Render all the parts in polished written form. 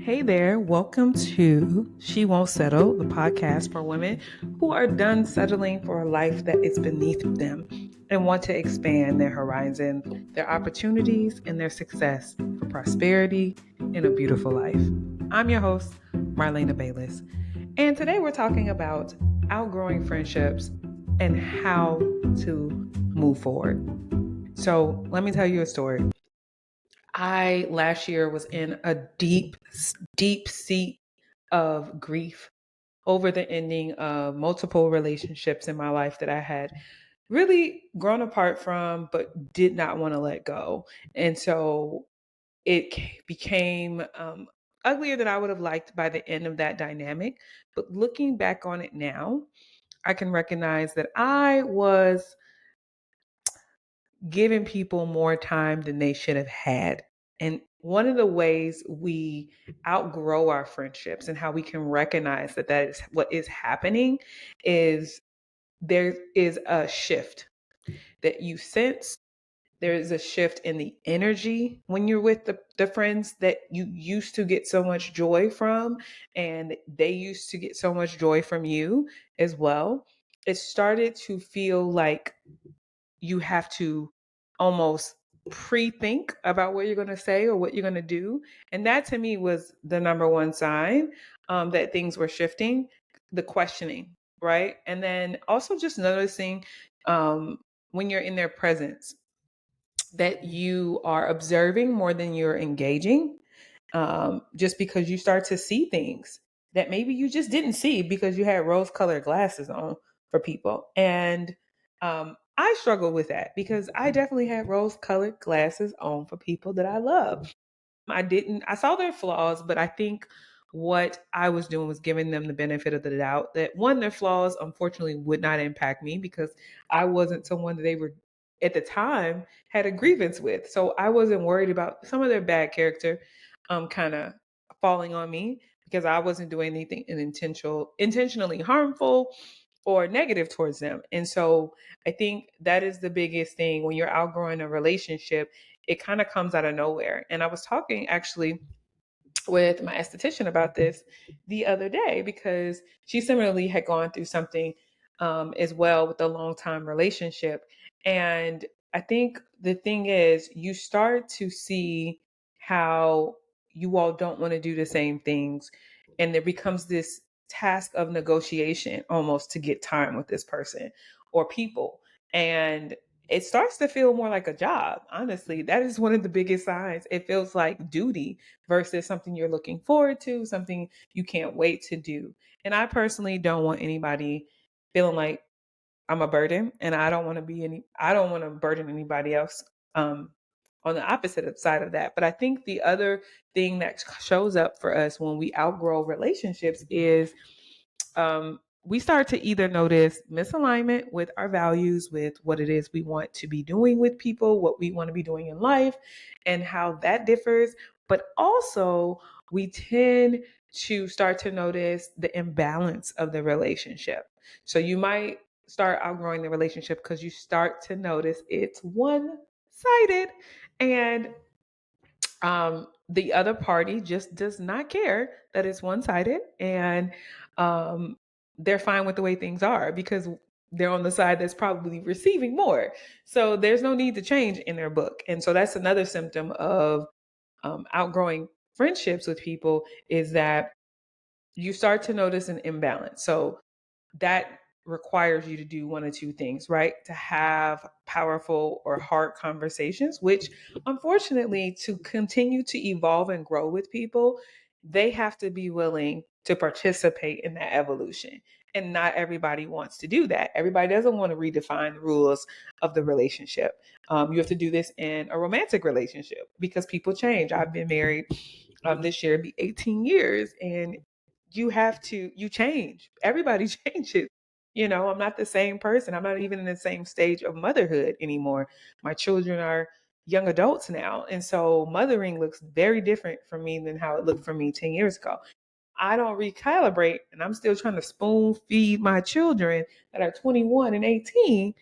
Hey there, welcome to She Won't Settle, the podcast for women who are done settling for a life that is beneath them and want to expand their horizon, their opportunities, and their success for prosperity and a beautiful life. I'm your host, Marlana Baylis, and today we're talking about outgrowing friendships and how to move forward. So, let me tell you a story. I last year was in a deep seat of grief over the ending of multiple relationships in my life that I had really grown apart from, but did not want to let go. And so became uglier than I would have liked by the end of that dynamic. But looking back on it now, I can recognize that I was giving people more time than they should have had. And one of the ways we outgrow our friendships and how we can recognize that that is what is happening is there is a shift that you sense. There is a shift in the energy when you're with the friends that you used to get so much joy from, and they used to get so much joy from you as well. It started to feel like you have to almost pre-think about what you're going to say or what you're going to do, and that to me was the number one sign that things were shifting. The questioning, right? And then also just noticing um, when you're in their presence that you are observing more than you're engaging, just because you start to see things that maybe you just didn't see because you had rose colored glasses on for people. And I struggle with that because I definitely had rose colored glasses on for people that I love. I saw their flaws, but I think what I was doing was giving them the benefit of the doubt that one, their flaws unfortunately would not impact me because I wasn't someone that they were at the time had a grievance with. So I wasn't worried about some of their bad character kind of falling on me because I wasn't doing anything intentionally harmful or negative towards them. And so I think that is the biggest thing when you're outgrowing a relationship. It kind of comes out of nowhere. And I was talking actually with my esthetician about this the other day because she similarly had gone through something as well with a long time relationship. And I think the thing is, you start to see how you all don't want to do the same things. And there becomes this task of negotiation almost to get time with this person or people. And it starts to feel more like a job. Honestly, that is one of the biggest signs. It feels like duty versus something you're looking forward to, something you can't wait to do. And I personally don't want anybody feeling like I'm a burden, and I don't want to burden anybody else on the opposite side of that. But I think the other thing that shows up for us when we outgrow relationships is we start to either notice misalignment with our values, with what it is we want to be doing with people, what we want to be doing in life, and how that differs. But also, we tend to start to notice the imbalance of the relationship. So you might start outgrowing the relationship because you start to notice it's one sided, and the other party just does not care that it's one sided, and um, they're fine with the way things are because they're on the side that's probably receiving more. So there's no need to change in their book. And so that's another symptom of outgrowing friendships with people is that you start to notice an imbalance. So that requires you to do one of two things, right? To have powerful or hard conversations, which unfortunately, to continue to evolve and grow with people, they have to be willing to participate in that evolution. And not everybody wants to do that. Everybody doesn't want to redefine the rules of the relationship. You have to do this in a romantic relationship because people change. I've been married this year, be 18 years, and you change. Everybody changes. I'm not the same person. I'm not even in the same stage of motherhood anymore. My children are young adults now. And so mothering looks very different for me than how it looked for me 10 years ago. I don't recalibrate, and I'm still trying to spoon feed my children that are 21 and 18.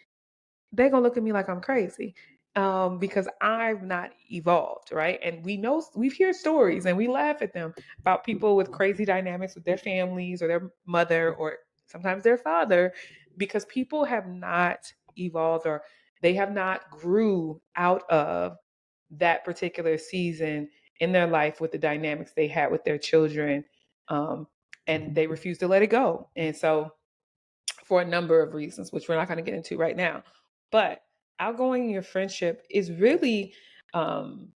They're going to look at me like I'm crazy. because I've not evolved, right? And we've heard stories and we laugh at them about people with crazy dynamics with their families or their mother or sometimes their father, because people have not evolved or they have not grew out of that particular season in their life with the dynamics they had with their children. Um, and they refuse to let it go. And so for a number of reasons, which we're not going to get into right now. But outgrowing your friendship is really an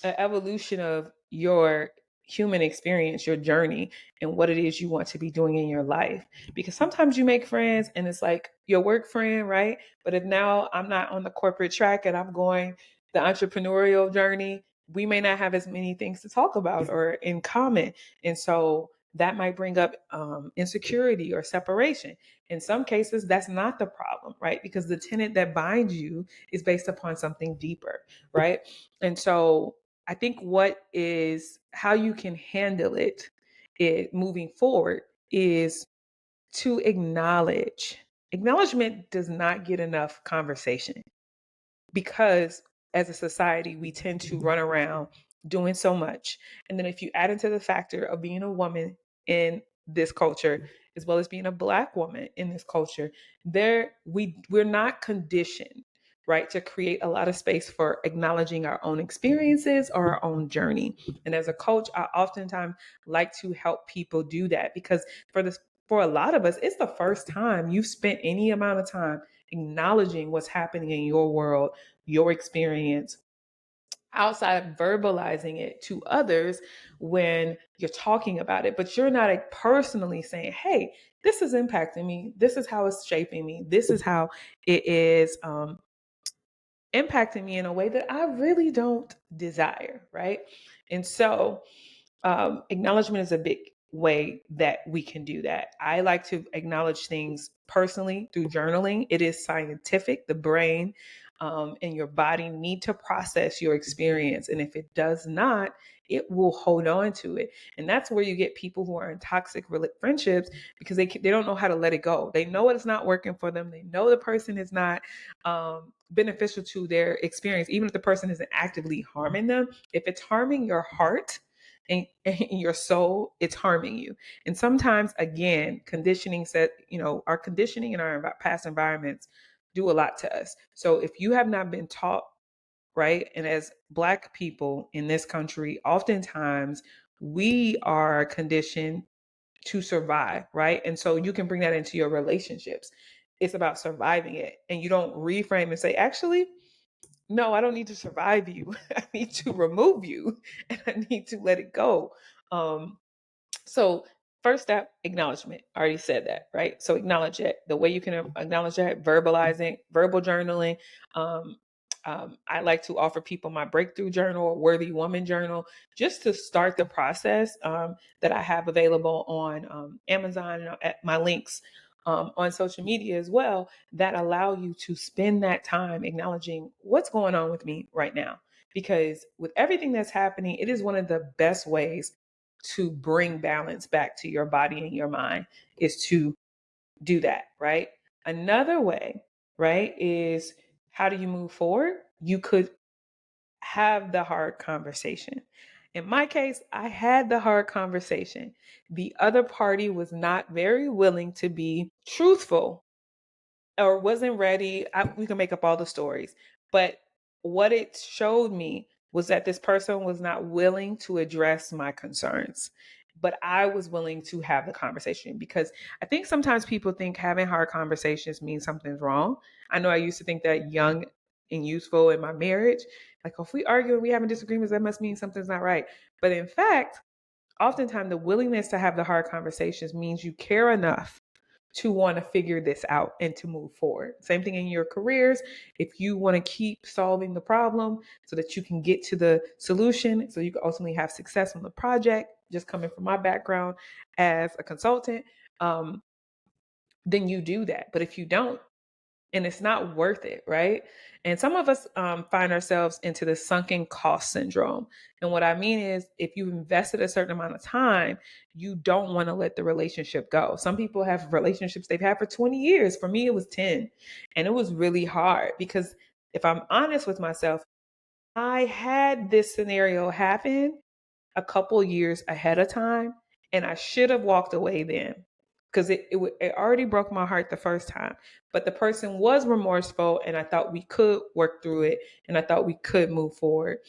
evolution of your human experience, your journey, and what it is you want to be doing in your life. Because sometimes you make friends and it's like your work friend, right? But if now I'm not on the corporate track and I'm going the entrepreneurial journey, we may not have as many things to talk about or in common. And so that might bring up insecurity or separation. In some cases, that's not the problem, right? Because the tenet that binds you is based upon something deeper, right? And so I think what is how you can handle it moving forward is to acknowledge. Acknowledgement does not get enough conversation because as a society, we tend to run around doing so much. And then if you add into the factor of being a woman in this culture, as well as being a Black woman in this culture, we're not conditioned, right, to create a lot of space for acknowledging our own experiences or our own journey. And as a coach, I oftentimes like to help people do that because for a lot of us, it's the first time you've spent any amount of time acknowledging what's happening in your world, your experience, outside of verbalizing it to others when you're talking about it. But you're not like, personally saying, hey, this is impacting me. This is how it's shaping me. This is how it is impacting me in a way that I really don't desire. Right. And so acknowledgement is a big way that we can do that. I like to acknowledge things personally through journaling. It is scientific. The brain and your body need to process your experience. And if it does not, it will hold on to it. And that's where you get people who are in toxic friendships because they don't know how to let it go. They know it's not working for them. They know the person is not beneficial to their experience, even if the person isn't actively harming them. If it's harming your heart, and your soul, it's harming you. And sometimes, again, conditioning said, our conditioning and our past environments do a lot to us. So if you have not been taught, right, and as Black people in this country, oftentimes we are conditioned to survive, right? And so you can bring that into your relationships. It's about surviving it. And you don't reframe and say, actually, no, I don't need to survive you. I need to remove you and I need to let it go. Um, so first step, acknowledgement. I already said that, right? So acknowledge it. The way you can acknowledge that, verbalizing, verbal journaling. Um, I like to offer people my breakthrough journal or worthy woman journal just to start the process that I have available on Amazon and at my links on social media as well that allow you to spend that time acknowledging what's going on with me right now. Because with everything that's happening, it is one of the best ways to bring balance back to your body and your mind is to do that, right? Another way, right, is how do you move forward? You could have the hard conversation. In my case, I had the hard conversation. The other party was not very willing to be truthful or wasn't ready. We can make up all the stories. But what it showed me was that this person was not willing to address my concerns. But I was willing to have the conversation because I think sometimes people think having hard conversations means something's wrong. I know I used to think that young and youthful in my marriage, like if we argue and we having disagreements, that must mean something's not right. But in fact, oftentimes the willingness to have the hard conversations means you care enough to want to figure this out and to move forward. Same thing in your careers. If you want to keep solving the problem so that you can get to the solution, so you can ultimately have success on the project, just coming from my background as a consultant, then you do that. But if you don't, and it's not worth it, right? And some of us find ourselves into the sunken cost syndrome. And what I mean is, if you've invested a certain amount of time, you don't want to let the relationship go. Some people have relationships they've had for 20 years. For me, it was 10. And it was really hard because if I'm honest with myself, I had this scenario happen a couple years ahead of time, and I should have walked away then because it already broke my heart the first time. But the person was remorseful, and I thought we could work through it, and I thought we could move forward.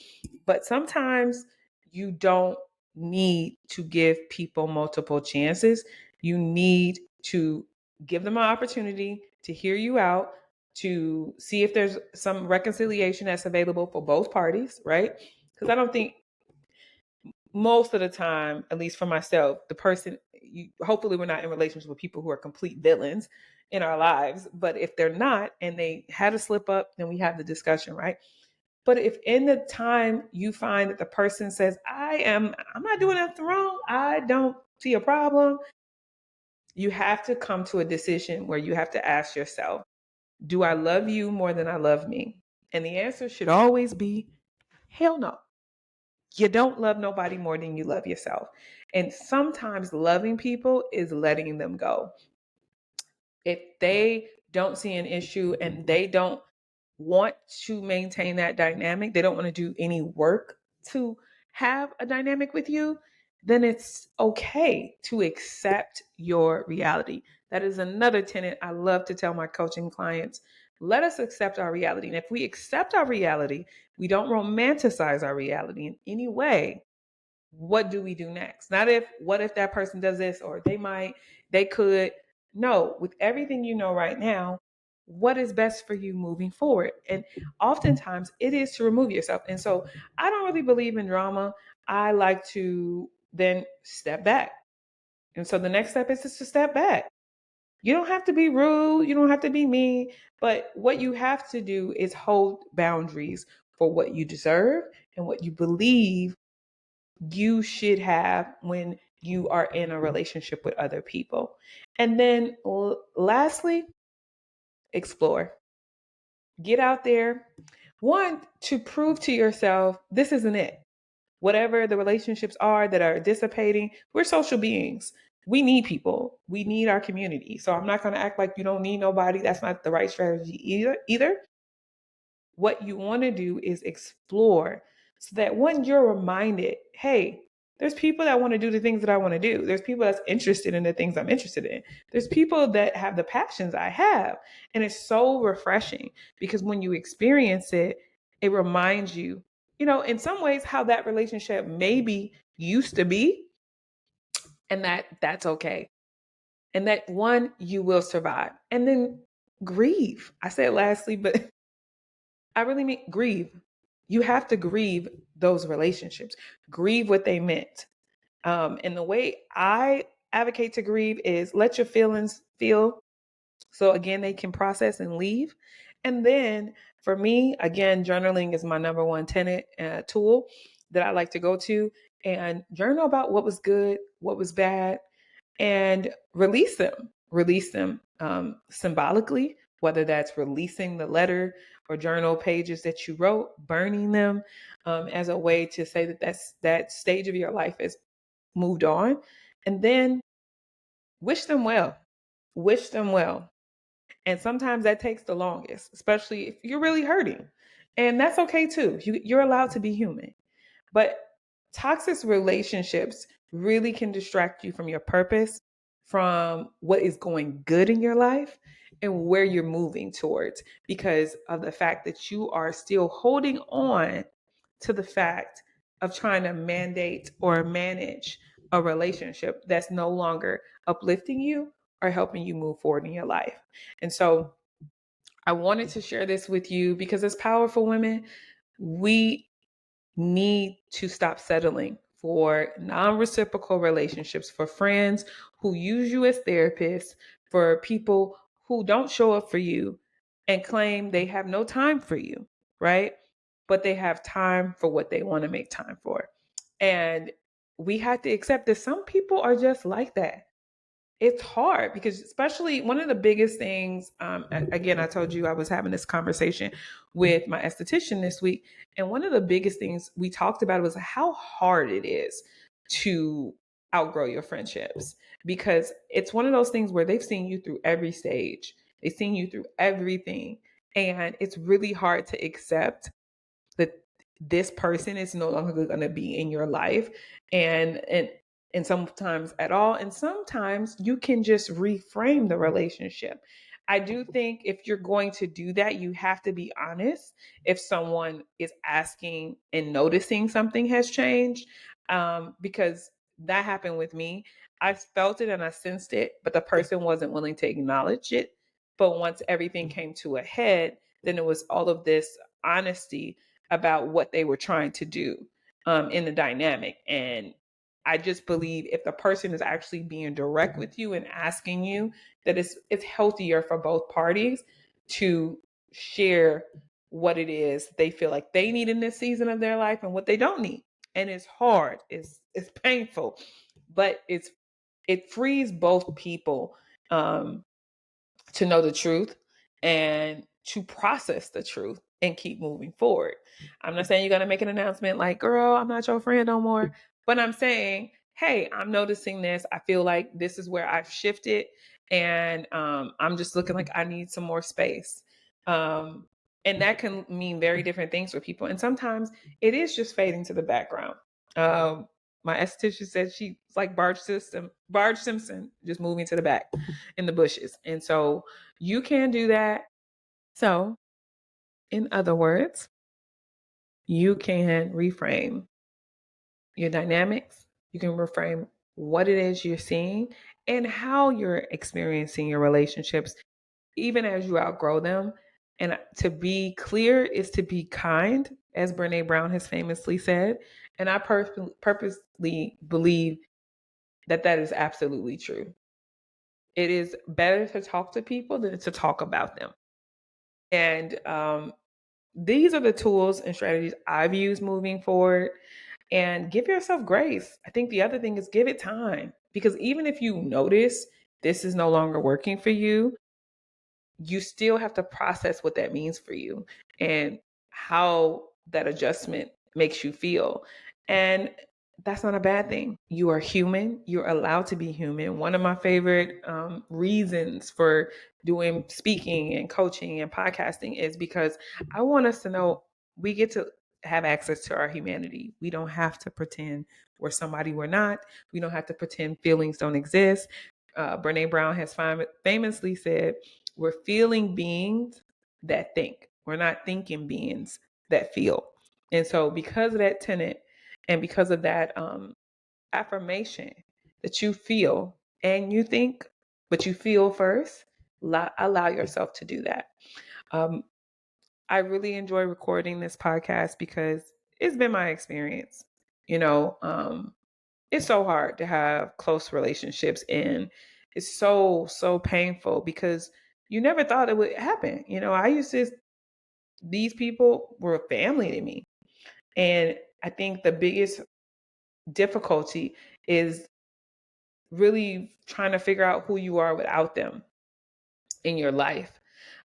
But sometimes you don't need to give people multiple chances. You need to give them an opportunity to hear you out, to see if there's some reconciliation that's available for both parties, right? Because I don't think most of the time, at least for myself, the person, hopefully we're not in relationships with people who are complete villains in our lives. But if they're not and they had a slip up, then we have the discussion, right? But if in the time you find that the person says, I'm not doing nothing wrong, I don't see a problem, you have to come to a decision where you have to ask yourself, do I love you more than I love me? And the answer should always be hell no. You don't love nobody more than you love yourself. And sometimes loving people is letting them go. If they don't see an issue and they don't want to maintain that dynamic, they don't want to do any work to have a dynamic with you, then it's okay to accept your reality. That is another tenet I love to tell my coaching clients. Let us accept our reality. And if we accept our reality, we don't romanticize our reality in any way. What do we do next? Not if, what if that person does this, or they might, they could. No, with everything you know right now, what is best for you moving forward? And oftentimes it is to remove yourself. And so I don't really believe in drama. I like to then step back. And so the next step is just to step back. You don't have to be rude, you don't have to be mean, but what you have to do is hold boundaries for what you deserve and what you believe you should have when you are in a relationship with other people. And then lastly, explore. Get out there. One, to prove to yourself this isn't it. Whatever the relationships are that are dissipating, we're social beings. We need people. We need our community. So I'm not going to act like you don't need nobody. That's not the right strategy either. What you want to do is explore so that when you're reminded, hey, there's people that want to do the things that I want to do. There's people that's interested in the things I'm interested in. There's people that have the passions I have. And it's so refreshing because when you experience it, it reminds you, in some ways how that relationship maybe used to be, and that's okay. And that one, you will survive. And then grieve. I said lastly, but I really mean grieve. You have to grieve those relationships, grieve what they meant. And the way I advocate to grieve is let your feelings feel so again they can process and leave. And then for me, again, journaling is my number one tenet tool that I like to go to and journal about what was good, what was bad, and release them symbolically, whether that's releasing the letter or journal pages that you wrote, burning them as a way to say that stage of your life has moved on. And then wish them well. Wish them well. And sometimes that takes the longest, especially if you're really hurting. And that's okay too. You're allowed to be human. But toxic relationships really can distract you from your purpose, from what is going good in your life, and where you're moving towards because of the fact that you are still holding on to the fact of trying to mandate or manage a relationship that's no longer uplifting you or helping you move forward in your life. And so I wanted to share this with you because as powerful women, we need to stop settling for non reciprocal relationships, for friends who use you as therapists, for people who don't show up for you and claim they have no time for you, right? But they have time for what they want to make time for. And we have to accept that some people are just like that. It's hard because, especially, one of the biggest things, again, I told you I was having this conversation with my esthetician this week. And one of the biggest things we talked about was how hard it is to outgrow your friendships because it's one of those things where they've seen you through every stage, they've seen you through everything. And it's really hard to accept that this person is no longer going to be in your life, and sometimes at all, and sometimes you can just reframe the relationship. I do think if you're going to do that, you have to be honest. If someone is asking and noticing something has changed, because that happened with me. I felt it and I sensed it, but the person wasn't willing to acknowledge it. But once everything came to a head, then it was all of this honesty about what they were trying to do, in the dynamic. And I just believe if the person is actually being direct with you and asking you, that it's healthier for both parties to share what it is they feel like they need in this season of their life and what they don't need. And it's hard, it's painful, but it frees both people, um, to know the truth and to process the truth and keep moving forward. I'm not saying you're going to make an announcement like, girl, I'm not your friend no more. But I'm saying, hey, I'm noticing this. I feel like this is where I've shifted. And I'm just looking like I need some more space. Um, and that can mean very different things for people. And sometimes it is just fading to the background. Um, my esthetician said she's like Barge Simpson, just moving to the back in the bushes. And so you can do that. So, in other words, you can reframe your dynamics. You can reframe what it is you're seeing and how you're experiencing your relationships, even as you outgrow them. And to be clear is to be kind, as Brene Brown has famously said. And I purposely believe that that is absolutely true. It is better to talk to people than to talk about them. And these are the tools and strategies I've used moving forward. And give yourself grace. I think the other thing is give it time, because even if you notice this is no longer working for you, you still have to process what that means for you and how that adjustment makes you feel. And that's not a bad thing. You are human. You're allowed to be human. One of my favorite reasons for doing speaking and coaching and podcasting is because I want us to know we get to have access to our humanity. We don't have to pretend we're somebody we're not. We don't have to pretend feelings don't exist. Brene Brown has famously said, we're feeling beings that think. We're not thinking beings that feel. And so, because of that tenet and because of that affirmation that you feel and you think, but you feel first, allow yourself to do that. Um, I really enjoy recording this podcast because it's been my experience. You know, it's so hard to have close relationships, and it's so painful because you never thought it would happen. You know, I used to, these people were family to me. And I think the biggest difficulty is really trying to figure out who you are without them in your life.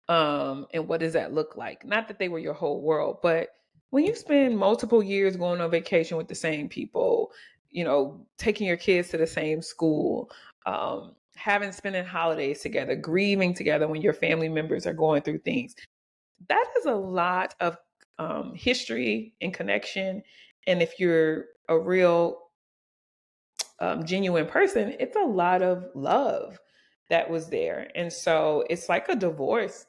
And what does that look like? Not that they were your whole world, but when you spend multiple years going on vacation with the same people, you know, taking your kids to the same school, having spending holidays together, grieving together when your family members are going through things, that is a lot of history and connection. And if you're a real genuine person, it's a lot of love that was there. And so it's like a divorce.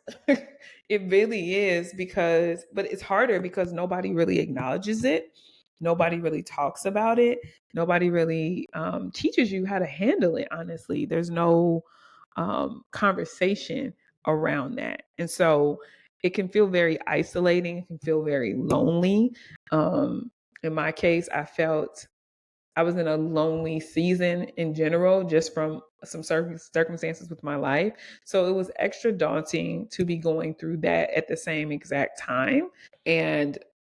It really is, because, but it's harder because nobody really acknowledges it. Nobody really talks about it. Nobody really teaches you how to handle it, honestly. There's no conversation around that. And so it can feel very isolating. It can feel very lonely. In my case, I was in a lonely season in general, just from some circumstances with my life. So it was extra daunting to be going through that at the same exact time. And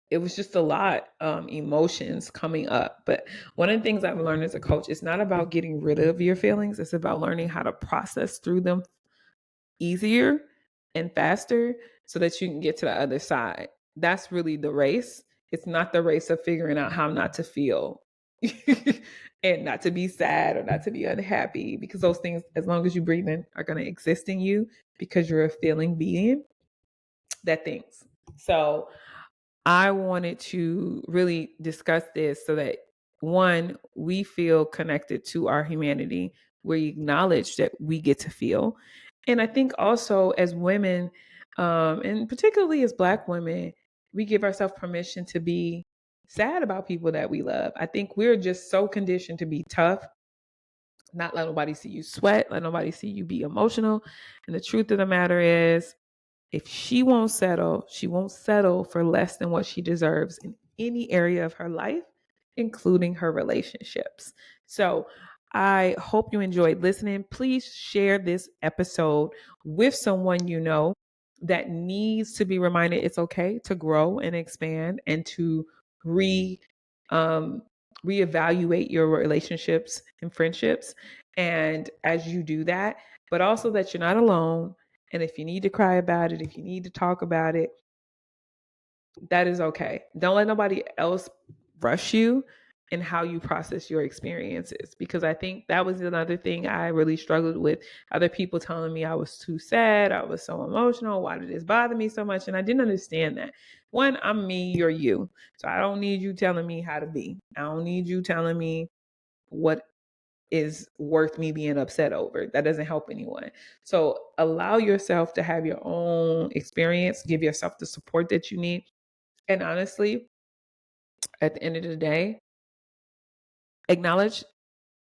it was just a lot, emotions coming up. But one of the things I've learned as a coach, it's not about getting rid of your feelings. It's about learning how to process through them easier and faster so that you can get to the other side. That's really the race. It's not the race of figuring out how not to feel and not to be sad or not to be unhappy, because those things, as long as you breathe in, are going to exist in you because you're a feeling being. that thinks. So I wanted to really discuss this so that, one, we feel connected to our humanity. We acknowledge that we get to feel. And I think also as women, and particularly as Black women, we give ourselves permission to be sad about people that we love. I think we're just so conditioned to be tough, not let nobody see you sweat, let nobody see you be emotional. And the truth of the matter is, if she won't settle for less than what she deserves in any area of her life, including her relationships. So I hope you enjoyed listening. Please share this episode with someone you know that needs to be reminded it's okay to grow and expand and to um, reevaluate your relationships and friendships. And as you do that, but also that you're not alone, and if you need to cry about it, if you need to talk about it, that is okay. Don't let nobody else rush you in how you process your experiences. Because I think that was another thing I really struggled with. Other people telling me I was too sad, I was so emotional, why did this bother me so much? And I didn't understand that. One, I'm me, you're you. So I don't need you telling me how to be. I don't need you telling me what is worth me being upset over. That doesn't help anyone. So allow yourself to have your own experience, give yourself the support that you need. And honestly, at the end of the day, acknowledge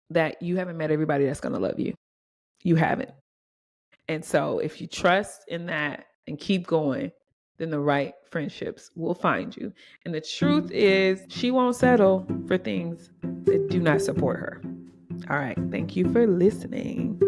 that you haven't met everybody that's going to love you. You haven't. And so if you trust in that and keep going, then the right friendships will find you. And the truth is, she won't settle for things that do not support her. All right. Thank you for listening.